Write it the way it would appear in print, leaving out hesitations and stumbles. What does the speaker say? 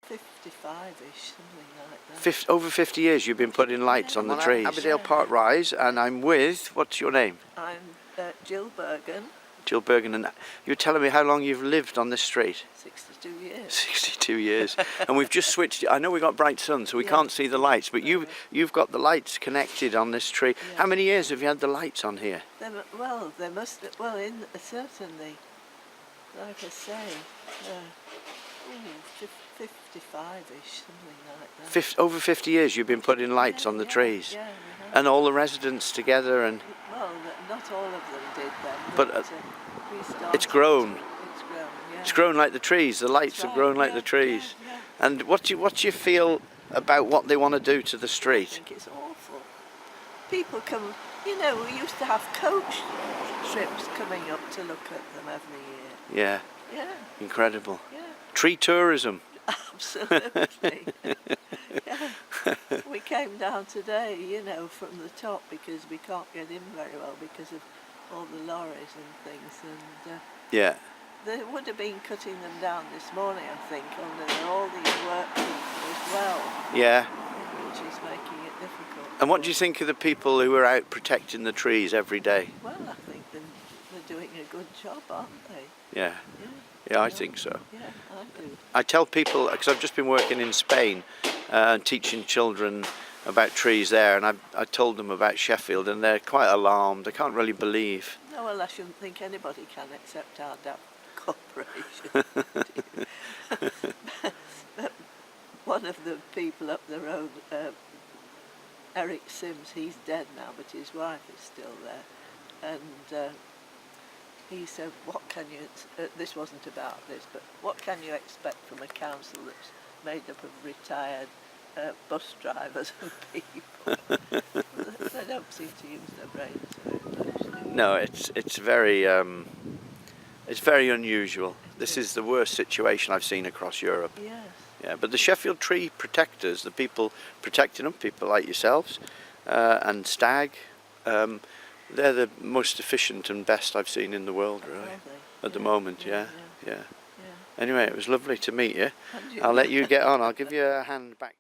55-ish, something like that. Over 50 years you've been putting lights on the trees. Abbeydale Park Rise, and I'm with, what's your name? I'm Jill Bergen. Jill Bergen, and you were telling me how long you've lived on this street. 62 years. 62 years. And we've just switched. I know we got bright sun, so we can't see the lights, but you've got the lights connected on this tree. How many years have you had the lights on here? There must, certainly, like I say, 55-ish, something like that. Over 50 years you've been putting lights on the trees. Yeah, and all the residents together, and well, not all of them did then, but we started. It's grown. It's grown, yeah. It's grown like the trees. The lights have grown like the trees. And what do you feel about what they want to do to the street? I think it's awful. People come, we used to have coach trips coming up to look at them every year. Yeah. Yeah. Incredible. Yeah. Tree tourism. Absolutely. Yeah. We came down today, from the top because we can't get in very well because of all the lorries and things, and yeah. They would have been cutting them down this morning, I think, and there are all these work people as well. Yeah. Which is making it difficult. And what do you think of the people who are out protecting the trees every day? Well, I think they're doing a good job, aren't they? Yeah. Yeah, I think so. Yeah, I do. I tell people, because I've just been working in Spain and teaching children about trees there, and I told them about Sheffield, and they're quite alarmed. They can't really believe. No, well, I shouldn't think anybody can except our corporation. But one of the people up the road, Eric Sims, he's dead now, but his wife is still there, and he said, what can you, this wasn't about this, but what can you expect from a council that's made up of retired bus drivers and people? They don't seem to use their brains very much. No, it's very unusual. This is the worst situation I've seen across Europe. Yes. Yeah, but the Sheffield tree protectors, the people protecting them, people like yourselves, and Stag, they're the most efficient and best I've seen in the world, really, at the moment. Yeah. Anyway, it was lovely to meet you. I'll let you get on. I'll give you a hand back.